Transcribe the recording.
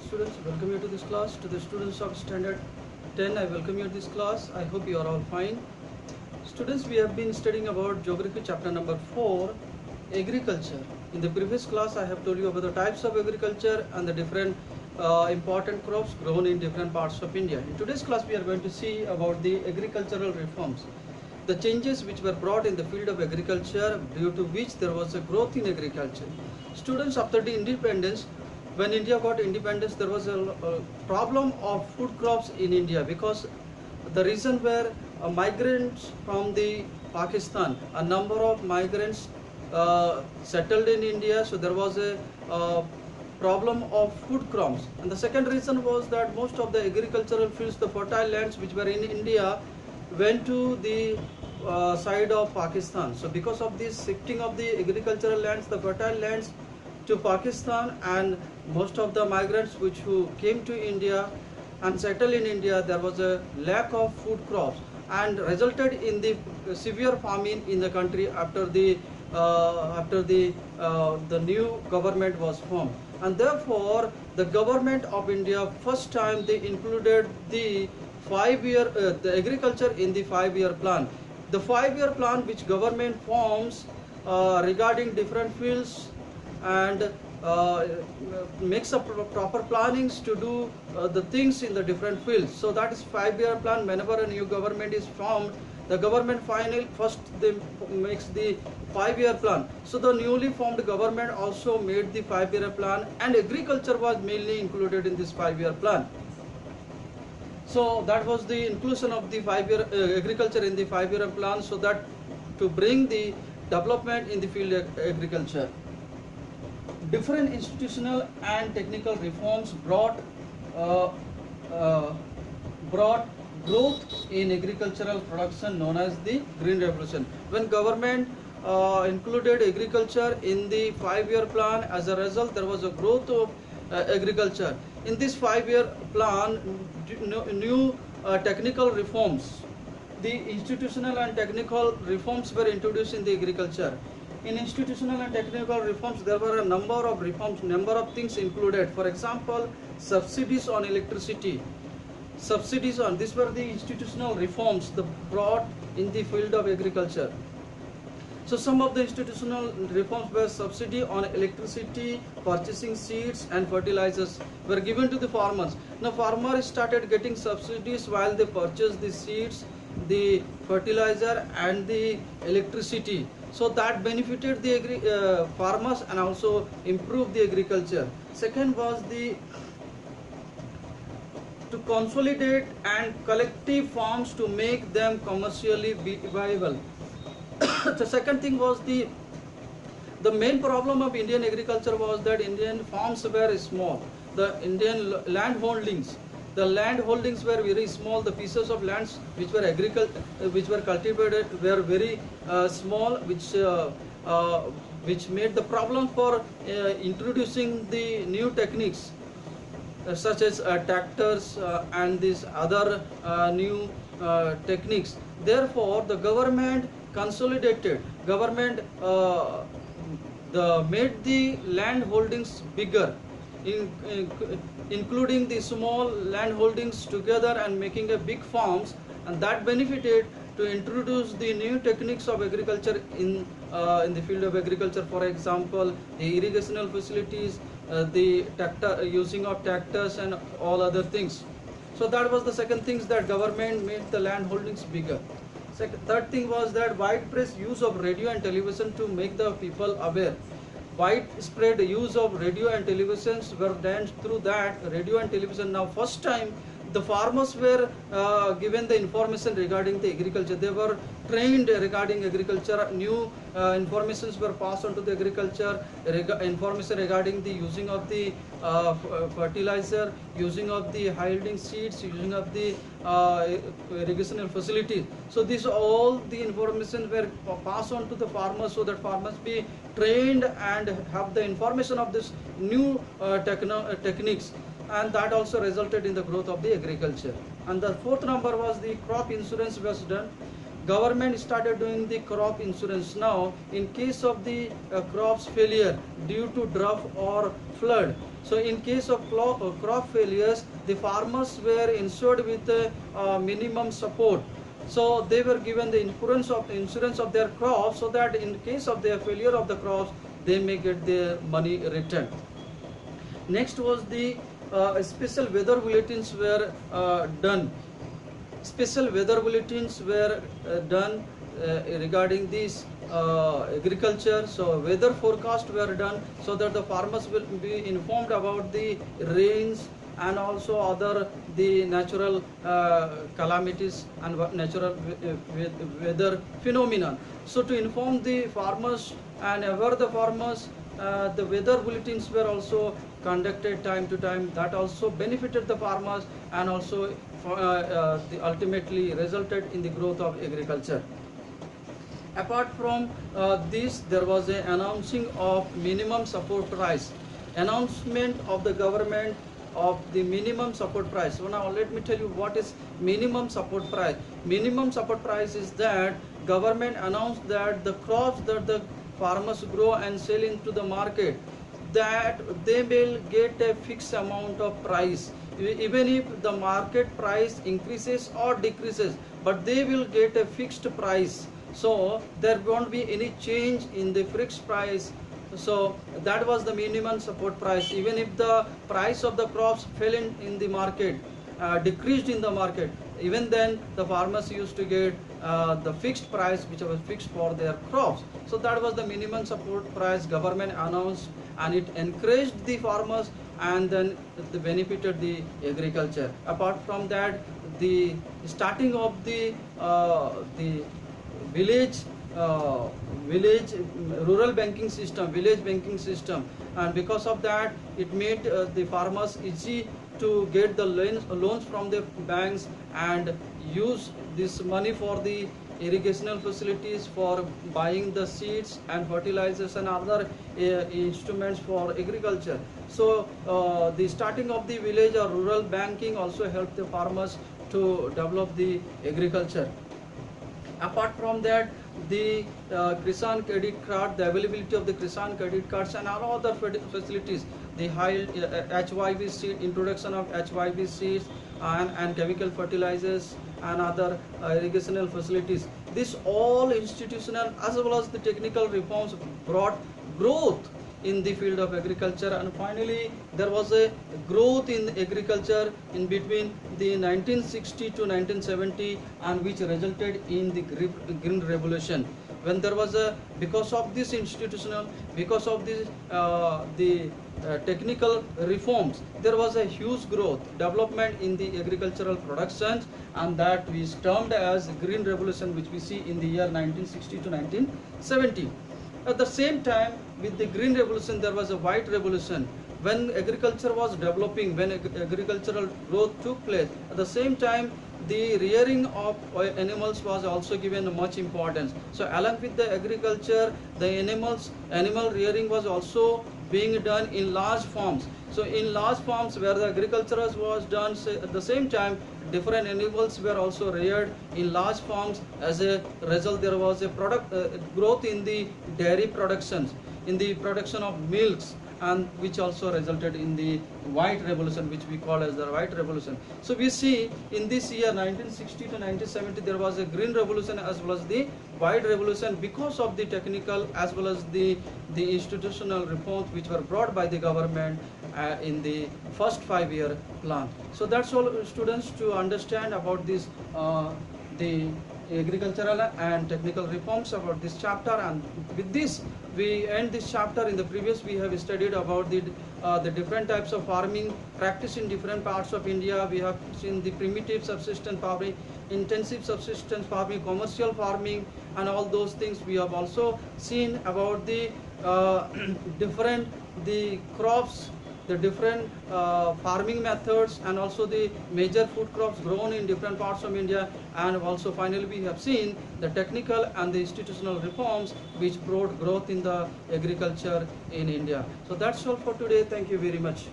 students, welcome you to this class. To the students of standard 10, I welcome you to this class. I hope you are all fine. Students, we have been studying about geography chapter number 4, agriculture. In the previous class, I have told you about the types of agriculture and the different important crops grown in different parts of India. In today's class, we are going to see about the agricultural reforms, the changes which were brought in the field of agriculture, due to which there was a growth in agriculture. Students, after the independence, when India got independence, there was a problem of food crops in India, because the reason were migrants from the Pakistan, a number of migrants settled in India, so there was a problem of food crops. And the second reason was that most of the agricultural fields, the fertile lands which were in India, went to the side of Pakistan. So because of this shifting of the agricultural lands, the fertile lands to Pakistan, and most of the migrants who came to India and settled in India, there was a lack of food crops, and resulted in the severe famine in the country after the new government was formed. And therefore the government of India, first time they included the 5-year the agriculture in the 5-year plan. The 5-year plan which government forms regarding different fields, and makes up proper plannings to do the things in the different fields. So that is 5-year plan. Whenever a new government is formed, the government first they makes the 5-year plan. So the newly formed government also made the 5-year plan, and agriculture was mainly included in this 5-year plan. So that was the inclusion of the 5-year agriculture in the 5-year plan, so that to bring the development in the field of agriculture. Different institutional and technical reforms brought growth in agricultural production, known as the Green Revolution. When government included agriculture in the 5-year plan, as a result there was a growth of agriculture. In this 5-year plan, new technical reforms, the institutional and technical reforms were introduced in the agriculture. In institutional and technical reforms, there were a number of reforms, number of things included. For example, subsidies on electricity. These were the institutional reforms brought in the field of agriculture. So some of the institutional reforms were subsidy on electricity, purchasing seeds and fertilizers were given to the farmers. Now farmers started getting subsidies while they purchased the seeds, the fertilizer and the electricity. So that benefited the farmers and also improved the agriculture. Second was to consolidate and collective farms to make them commercially viable. The second thing was the main problem of Indian agriculture was that Indian farms were small. The Indian land holdings were very small. The pieces of lands which were cultivated were very small, which made the problem for introducing the new techniques such as tractors and these other new techniques. Therefore the government consolidated, made the land holdings bigger, including the small land holdings together and making a big farms, and that benefited to introduce the new techniques of agriculture in the field of agriculture. For example, the irrigational facilities, the using of tractors and all other things. So that was the second thing, that government made the land holdings bigger. Third thing was that widespread use of radio and television to make the people aware. Widespread use of radio and televisions were done through that radio and television. Now first time the farmers were given the information regarding the agriculture. They were trained regarding agriculture. New informations were passed on to the agriculture, information regarding the using of the fertilizer, using of the high yielding seeds, using of the irrigational facility. So these all the information were passed on to the farmers, so that farmers be trained and have the information of this new techniques, and that also resulted in the growth of the agriculture. And the fourth number was the crop insurance was done. Government started doing the crop insurance now in case of the crops failure due to drought or flood. So in case of crop failures, the farmers were insured with minimum support. So they were given the insurance of their crops, so that in case of the failure of the crops, they may get their money returned. Next was the special weather bulletins were done. Special weather bulletins were done regarding this agriculture. So weather forecast were done so that the farmers will be informed about the rains and also other the natural calamities and natural weather phenomenon. So to inform the farmers and aware the farmers, the weather bulletins were also conducted time to time. That also benefited the farmers and also ultimately resulted in the growth of agriculture. Apart from this, there was an announcing of minimum support price. Announcement of the government of the minimum support price. So now let me tell you what is minimum support price. Minimum support price is that government announced that the crops that the farmers grow and sell into the market, that they will get a fixed amount of price, even if the market price increases or decreases, but they will get a fixed price. So there won't be any change in the fixed price. So that was the minimum support price. Even if the price of the crops fell in the market, decreased in the market, even then the farmers used to get the fixed price which was fixed for their crops. So that was the minimum support price government announced, and it encouraged the farmers and then it benefited the agriculture. Apart from that, the starting of the village village rural banking system, village banking system, and because of that it made the farmers easy to get the loans from the banks and use this money for the irrigational facilities, for buying the seeds and fertilizers and other instruments for agriculture. So the starting of the village or rural banking also helped the farmers to develop the agriculture. Apart from that, the Kisan credit card, the availability of the Kisan credit cards and all other facilities, the high HYV seed, introduction of HYV seeds and chemical fertilizers and other irrigational facilities. This all institutional as well as the technical reforms brought growth in the field of agriculture. And finally there was a growth in agriculture in between the 1960 to 1970, and which resulted in the green revolution, when there was a, because of this institutional, because of this the technical reforms, there was a huge growth development in the agricultural productions, and that is termed as green revolution, which we see in the year 1960 to 1970. At the same time, with the green revolution, there was a white revolution. When agriculture was developing, when agricultural growth took place, at the same time the rearing of animals was also given much importance. So along with the agriculture, the animal rearing was also being done in large farms. So in large farms where the agriculture was done, at the same time different animals were also reared in large farms. As a result, there was a growth in the dairy productions, in the production of milks, and which also resulted in the white revolution, which we call as the white revolution. So we see in this year 1960 to 1970 there was a green revolution as well as the white revolution, because of the technical as well as the institutional reforms which were brought by the government in the first 5-year plan. So that's all, students, to understand about this the agricultural and technical reforms about this chapter. And with this we end this chapter. In the previous we have studied about the different types of farming practiced in different parts of India. We have seen the primitive subsistence farming, intensive subsistence farming, commercial farming, and all those things. We have also seen about the different the crops, the different farming methods, and also the major food crops grown in different parts of India. And also finally we have seen the technical and the institutional reforms which brought growth in the agriculture in India. So that's all for today. Thank you very much.